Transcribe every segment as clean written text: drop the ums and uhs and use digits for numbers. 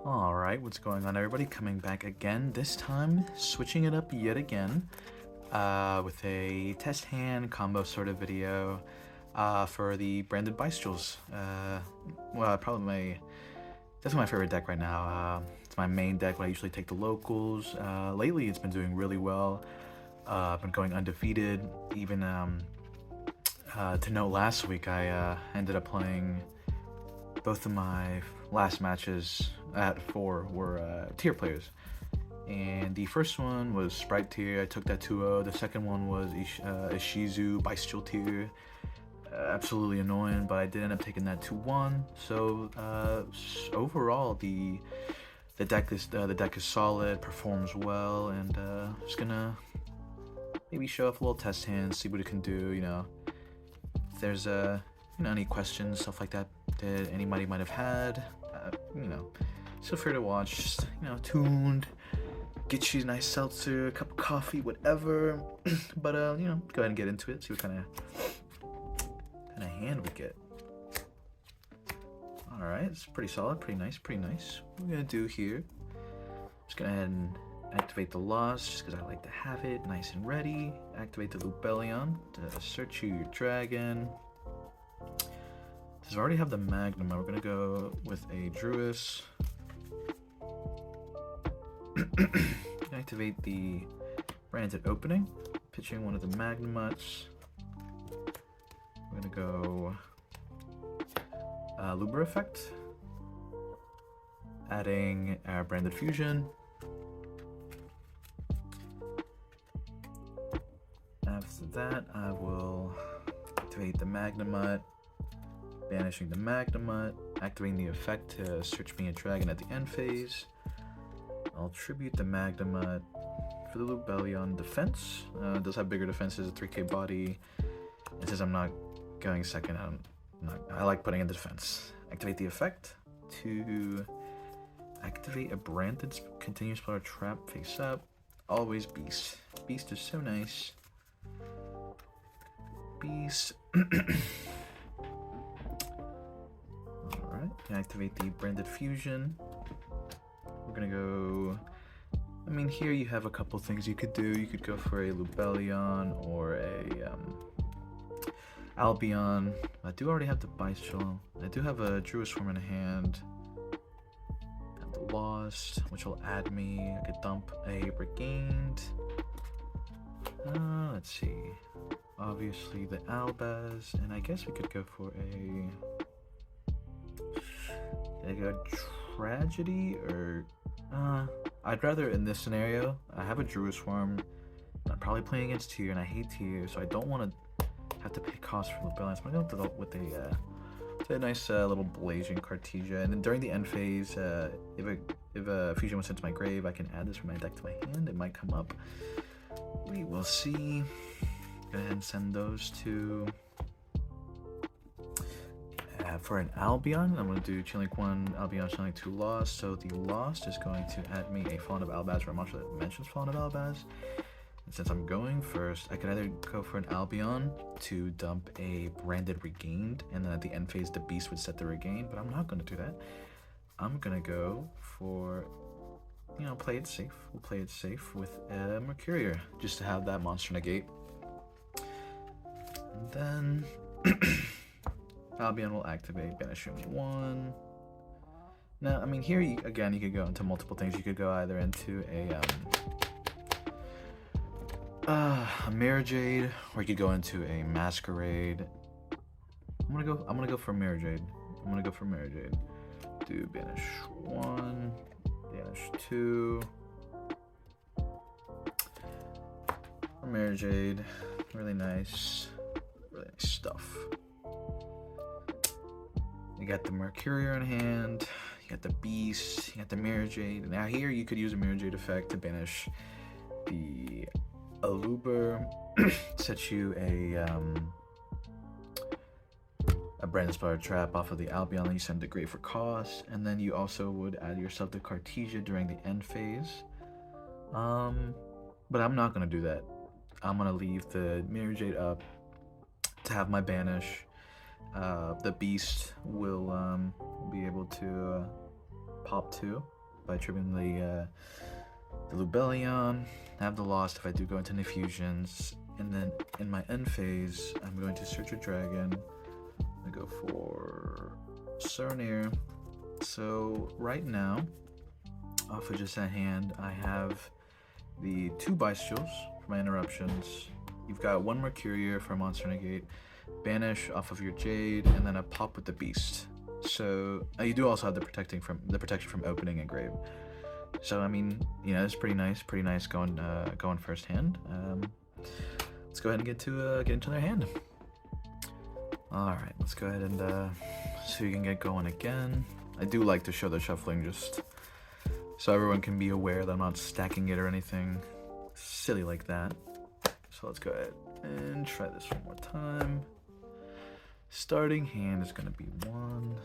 Alright, what's going on, everybody? Coming back again, this time switching it up yet again with a test hand combo sort of video for the branded Bystools. Well, definitely my favorite deck right now. It's my main deck where I usually take the locals. Lately it's been doing really well. I've been going undefeated. Even to note, last week I ended up playing both of my last matches at 4 were tier players. And the first one was Sprite tier, I took that 2-0. The second one was Ishizu Bystial tier. Absolutely annoying, but I did end up taking that 2-1. So overall, the deck is solid, performs well, and just gonna maybe show off a little test hand, see what it can do. You know, if there's any questions, stuff like that anybody might have had, feel free to watch. Just, tuned. Get you a nice seltzer, a cup of coffee, whatever. But go ahead and get into it. See what kind of hand we get. All right, it's pretty solid, pretty nice, pretty nice. What we're gonna do here, just go ahead and activate the Lost, just because I like to have it nice and ready. Activate the Lubellion to search you your dragon. Since I already have the Magnum, we're gonna go with a Druis. Activate the branded opening, pitching one of the Magnamuts. We're gonna go Luber effect, adding our branded fusion. After that, I will activate the Magnamut, banishing the Magnamut, activating the effect to search me a dragon at the end phase. I'll tribute the Magnamut for the Lubellion defense. It does have bigger defenses, a 3k body. And since I'm not going second, I like putting in the defense. Activate the effect to activate a branded continuous player trap face up. Always Beast. Beast is so nice. Beast. Alright, activate the branded fusion. We're gonna go, here you have a couple things you could do. You could go for a Lubellion or a Albion. I do already have the Bystial. I do have a Druid Swarm in hand. Have the Lost, which will add me. I could dump a Regained. Let's see. Obviously the Albaz, and I guess we could go for a Tragedy, or I'd rather, in this scenario, I have a Druid Swarm. I'm probably playing against tier, and I hate tier, so I don't want to have to pay cost for Lubellion. So I'm gonna go with a nice little Blazing Cartesia, and then during the end phase, if a fusion was sent to my grave, I can add this from my deck to my hand. It might come up. We will see. Go ahead and send those to. For an Albion, I'm going to do Chain Link 1, Albion, Chain Link 2 Lost. So the Lost is going to add me a Fallen of Albaz, or a monster that mentions Fallen of Albaz. And since I'm going first, I could either go for an Albion to dump a branded Regained, and then at the end phase, the Beast would set the Regain, but I'm not going to do that. I'm going to go for, play it safe. We'll play it safe with a Mercurier, just to have that monster negate. And then Albion will activate, banishing 1. Now, here you could go into multiple things. You could go either into a Mirror Jade, or you could go into a Masquerade. I'm gonna go for Mirror Jade. Do banish 1, banish 2. Mirror Jade, really nice stuff. You got the Mercurier in hand, you got the Beast, you got the Mirror Jade. Now here you could use a Mirror Jade effect to banish the Aluber, set you a branded Spider Trap off of the Albion, and you send the grave for cost, and then you also would add yourself to Cartesia during the end phase. But I'm not gonna do that. I'm gonna leave the Mirror Jade up to have my banish. The Beast will be able to pop 2 by triggering the Lubellion, have the Lost if I do go into any fusions, and then in my end phase, I'm going to search a dragon. I go for Surnir. So right now, off of just that hand, I have the 2 Bestials for my interruptions. You've got 1 Mercurier for a monster negate, banish off of your Jade, and then a pop with the Beast. So you do also have the protection from opening and grave. So I mean, you know, it's pretty nice going first hand. Let's go ahead and get into their hand. All right, let's go ahead and so you can get going again. I do like to show the shuffling just so everyone can be aware that I'm not stacking it or anything silly like that. So let's go ahead and try this one more time. Starting hand is gonna be 1,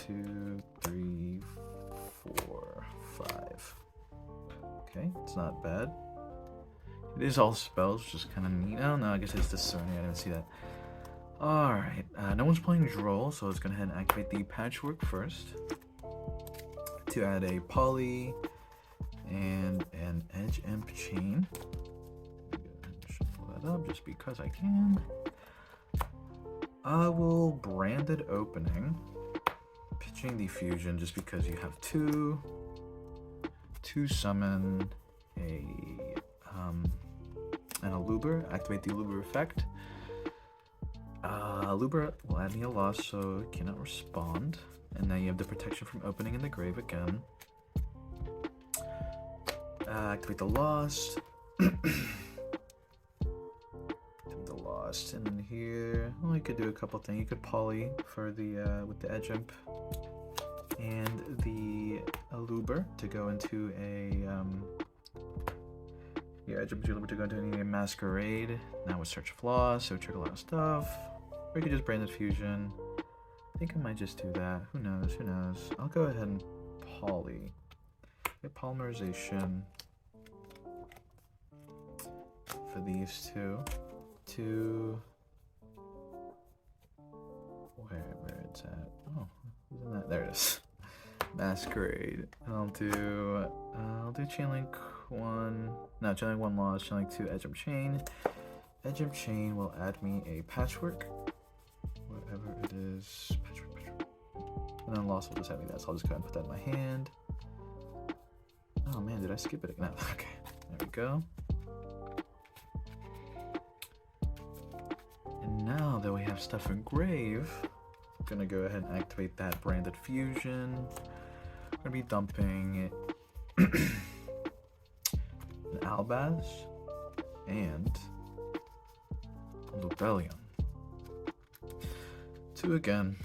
2, 3, 4, 5. Okay, it's not bad. It is all spells, which is kind of neat. I don't know, I guess it's discerning, I didn't see that. Alright, no one's playing Droll, so let's go ahead and activate the Patchwork first. To add a Poly and an Edge Imp Chain. Shuffle that up just because I can. I will Branded Opening, pitching the fusion just because you have 2 to summon an Aluber. Activate the Aluber effect. Aluber will add me a loss, so it cannot respond. And now you have the protection from opening in the grave again. Activate the Lost. And then here, well, you could do a couple things. You could Poly for the with the Edge Imp and the Aluber to go into a Edge Imp Aluber to go into a Masquerade. Now with Search of Loss, so trigger a lot of stuff. Or you could just Branded Fusion. I think I might just do that. Who knows? Who knows? I'll go ahead and Poly. Get Polymerization for these two. Where it's at? Oh, isn't that? There it is. Masquerade. I'll do Chainlink 1. No, Chainlink 1 Loss. Chainlink 2 Edge Imp Chain. Edge Imp Chain will add me a Patchwork. Whatever it is. Patchwork. And then Loss will just add me that. So I'll just go ahead and put that in my hand. Oh man, did I skip it? No. Okay. There we go. Now that we have stuff in grave, I'm gonna go ahead and activate that Branded Fusion. I'm gonna be dumping an Albaz and a Lubellion. To again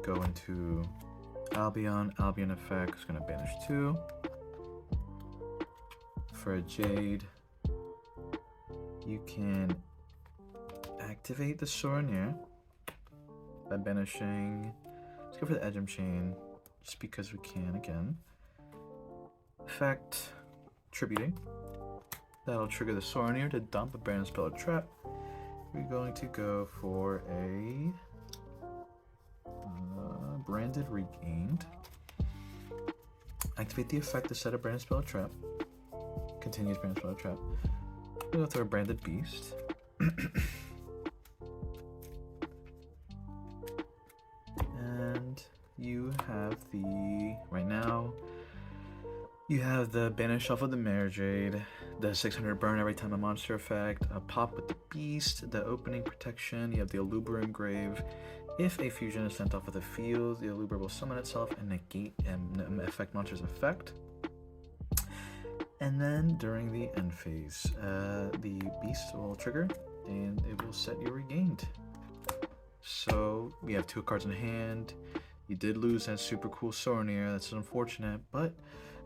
go into Albion. Albion effect is gonna banish 2. For a Jade, you can activate the Sornier by banishing. Let's go for the Edge Imp Chain, just because we can again. Effect, tributing. That'll trigger the Sornier to dump a Branded Spell or Trap. We're going to go for a Branded Regained. Activate the effect to set a Branded Spell or Trap. Continues Branded Spell or Trap. We're going to throw a Branded Beast. You have right now, you have the banish off of the Mare Jade, the 600 burn every time a monster effect, a pop with the Beast, the opening protection, you have the Aluber engrave. If a fusion is sent off of the field, the Aluber will summon itself and negate and affect monster's effect. And then during the end phase, the Beast will trigger and it will set you regained. So we have 2 cards in hand. You did lose that super cool Sornier, that's unfortunate, but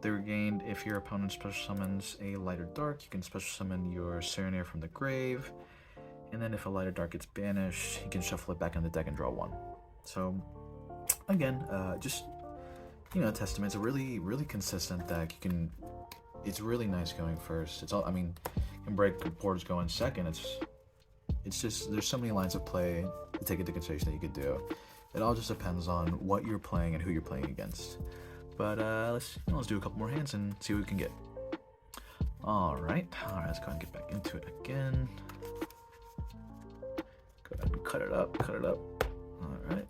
they regained. If your opponent special summons a Light or Dark, you can special summon your Sornier from the grave, and then if a Light or Dark gets banished, you can shuffle it back in the deck and draw 1. So again, just, you know, Testament's a really consistent deck. It's really nice going first. It's all, I mean, you can break boards going second. It's just, there's so many lines of play to take into consideration that you could do. It all just depends on what you're playing and who you're playing against. But let's do a couple more hands and see what we can get. Alright, let's go ahead and get back into it again. Go ahead and cut it up. Alright.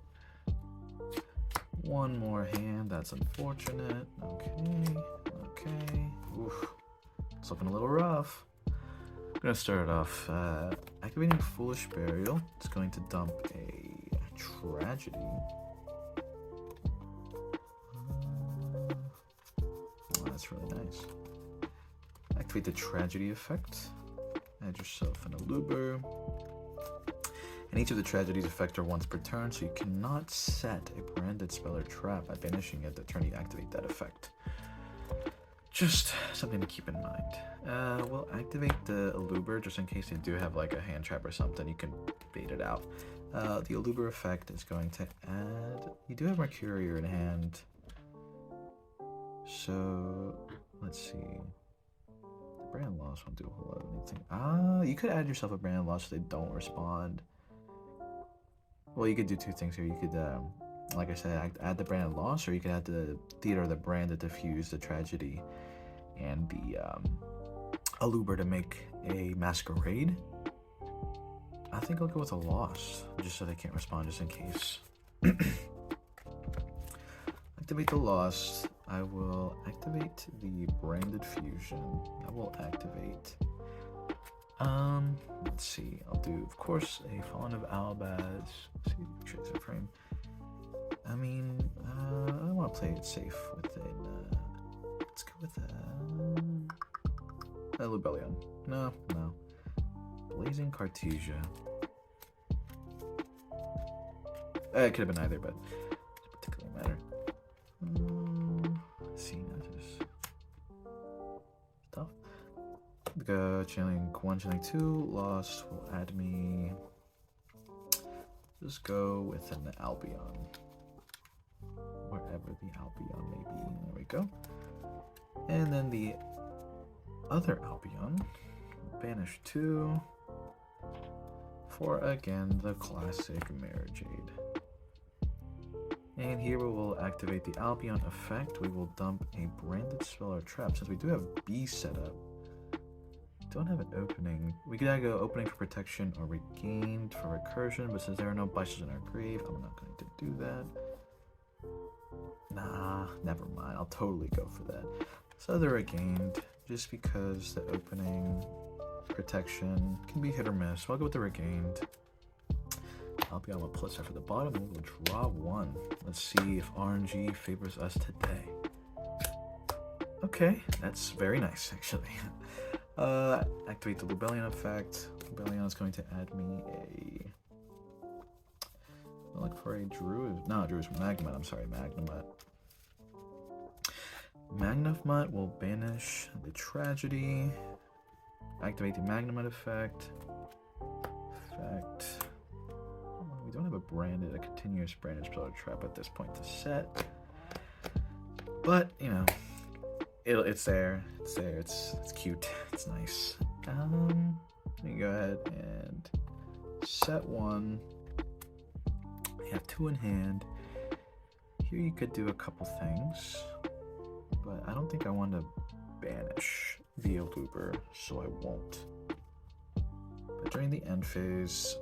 One more hand, that's unfortunate. Okay. Oof. It's looking a little rough. I'm gonna start off activating Foolish Burial. It's going to dump a Tragedy. Oh, that's really nice. Activate the Tragedy effect. Add yourself an Aluber. And each of the Tragedies effect are once per turn, so you cannot set a branded spell or trap by banishing it the turn you activate that effect. Just something to keep in mind. We'll activate the Aluber just in case they do have like a hand trap or something. You can bait it out. The Aluber effect is going to add... You do have Mercurier in hand. So, let's see. The Brand Loss won't do a whole lot of anything. You could add yourself a Brand Loss so they don't respond. Well, you could do two things here. You could, like I said, add the Brand Loss, or you could add the Theater of the Brand to diffuse the Tragedy, and the Aluber to make a Masquerade. I think I'll go with a Loss, just so they can't respond, just in case. Activate the Lost. I will activate the Branded Fusion. I will activate... let's see. I'll do, of course, a Fallen of Albaz. Let's see, Tracer Frame. I mean, I want to play it safe with it. Let's go with a Lubellion. No. Blazing Cartesia. It could have been either, but it doesn't particularly matter. Let's see, now just stuff. Go channeling 1, channeling 2. Lost will add me. Just go with an Albion. Wherever the Albion may be. There we go. And then the other Albion, banish 2 for, again, the classic Marigade. And here we will activate the Albion effect. We will dump a branded spell or trap. Since we do have B set up, don't have an opening. We could either go opening for protection or regained for recursion, but since there are no Bystals in our grave, I'm not going to do that. Nah, never mind. I'll totally go for that. So they're regained, just because the opening protection can be hit or miss. So I'll go with the regained. I'll be on a plus for the bottom, and we'll draw 1. Let's see if RNG favors us today. Okay, that's very nice, actually. Activate the Lubellion effect. Lubellion is going to add me a... I'll look for a Druid. No, Druid's Magnemite. I'm sorry, Magnemite. Magnemite will banish the Tragedy. Activate the Magnemite effect. We don't have a continuous branded spell or trap at this point to set. But, you know, it's there. It's cute. It's nice. You go ahead and set 1. You have 2 in hand. Here you could do a couple things, but I don't think I want to banish the Aluber, so I won't. But during the end phase,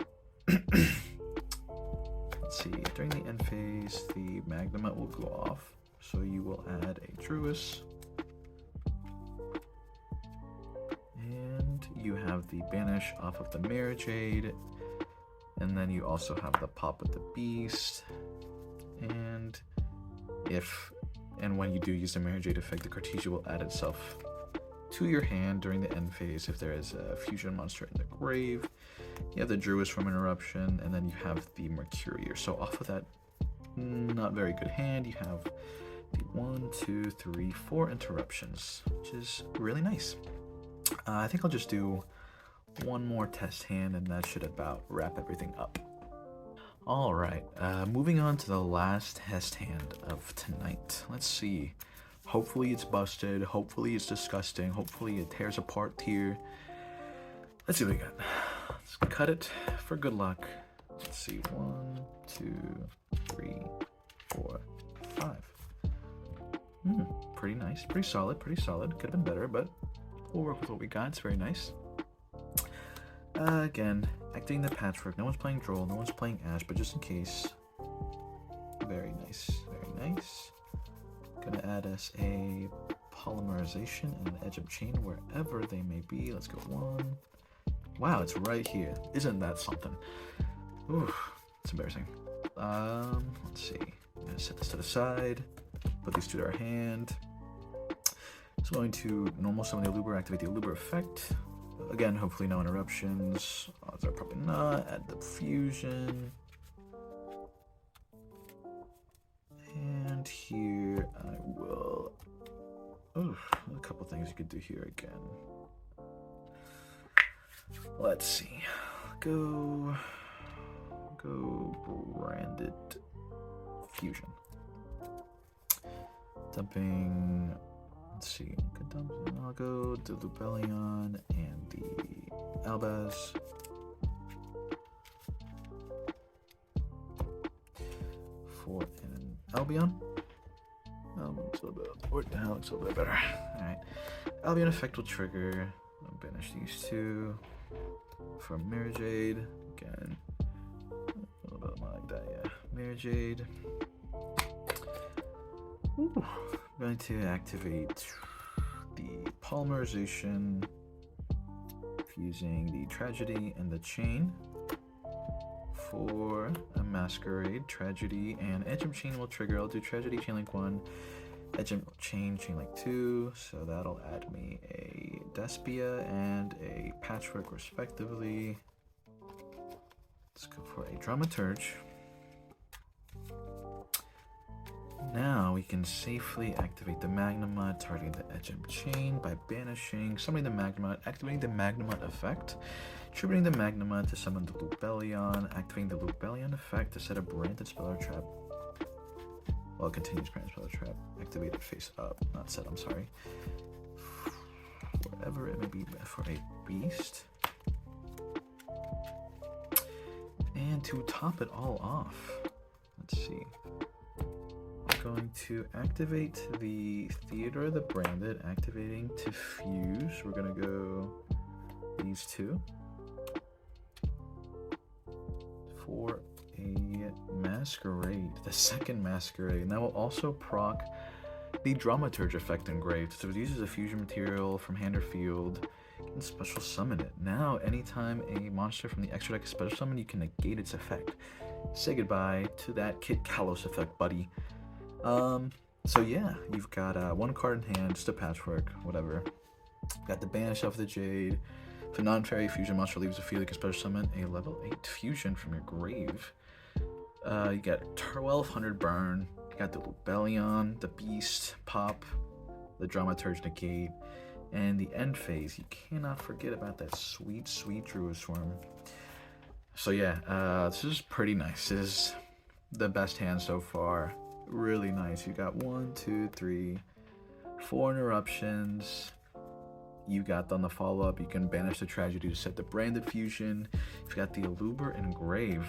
let's see, during the end phase, the Magnemite will go off, so you will add a Druis. And you have the banish off of the Marigade, and then you also have the pop with the Beast. And when you do use the Marigade effect, the Cartesia will add itself to your hand during the end phase if there is a fusion monster in the grave. You have the Druis from Interruption, and then you have the Mercurier. So off of that not very good hand, you have the 1, 2, 3, 4 interruptions, which is really nice. I think I'll just do one more test hand, and that should about wrap everything up. Alright, moving on to the last test hand of tonight. Let's see. Hopefully it's busted. Hopefully it's disgusting. Hopefully it tears apart here. Let's see what we got. Let's cut it for good luck. Let's see. 1, 2, 3, 4, 5. Pretty nice, pretty solid, pretty solid. Could have been better, but we'll work with what we got. It's very nice. Again, activating the patchwork. No one's playing Droll, no one's playing Ash, but just in case. Very nice, very nice. Gonna add us a polymerization and an edge of chain wherever they may be. Let's go 1. Wow, it's right here. Isn't that something? Ooh, it's embarrassing. Let's see. I'm gonna set this to the side. Put these two to our hand. It's going to normal summon the Aluber, activate the Aluber effect. Again, hopefully no interruptions. Odds are probably not. Add the fusion. And here I will... Oh, a couple things you could do here again. Let's see. Go branded fusion. Dumping. Let's see. Good dump. I'll go the Lubellion and the Albaz. For an Albion. It's a little bit worked down. Looks a little bit better. All right. Albion effect will trigger. I'll banish these two. For Mirror Jade, again, a little bit more like that, yeah. Mirror Jade. Ooh. I'm going to activate the polymerization, fusing the Tragedy and the Chain for a Masquerade, Tragedy, and Edge of Chain will trigger. I'll do Tragedy, Chainlink 1, Edge of Chain, Chainlink 2, so that'll add me a Despia and a Patchwork respectively. Let's go for a Dramaturge. Now we can safely activate the Magnamut, targeting the Edge of Chain by banishing, summoning the Magnamut, activating the Magnamut effect, tributing the Magnamut to summon the Lubellion, activating the Lubellion effect to set a branded spell or trap. Well, it continues branded spell or trap. Activate it face up, not set, I'm sorry. Wherever it may be for a beast. And to top it all off, let's see. I'm going to activate the Theodore the Branded, activating to fuse. We're gonna go these two for a Masquerade, the second Masquerade, and that will also proc the Dramaturge effect engraved. So it uses a fusion material from hand or field. You can special summon it. Now, anytime a monster from the extra deck is special summon, you can negate its effect. Say goodbye to that Kit Kalos effect, buddy. So yeah, you've got one card in hand, just a patchwork, whatever. Got the Banish of the Jade. If a non-fairy fusion monster leaves the field, you can special summon a level 8 fusion from your grave. You got 1200 burn. You got the Lubellion, the Beast, Pop, the Dramaturge negate, and the end phase. You cannot forget about that sweet, sweet Druid Swarm. So yeah, this is pretty nice. This is the best hand so far. Really nice. You got 1, 2, 3, 4 interruptions. You got on the follow-up, you can banish the Tragedy to set the branded fusion. You've got the Aluber Engrave.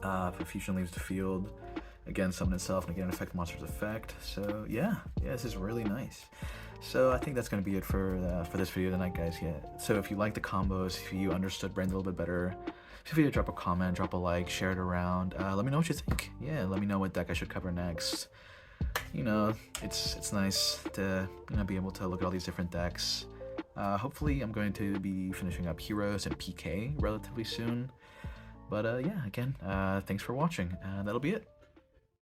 If a fusion leaves the field, again summon itself and again affect monster's effect. So yeah, this is really nice. So I think that's going to be it for this video tonight, guys. Yeah. So if you like the combos, if you understood Brand a little bit better, feel free to drop a comment, drop a like, share it around. Let me know what you think. Yeah, let me know what deck I should cover next. You know, it's nice to be able to look at all these different decks. Hopefully, I'm going to be finishing up Heroes and PK relatively soon. But yeah, again, thanks for watching. That'll be it.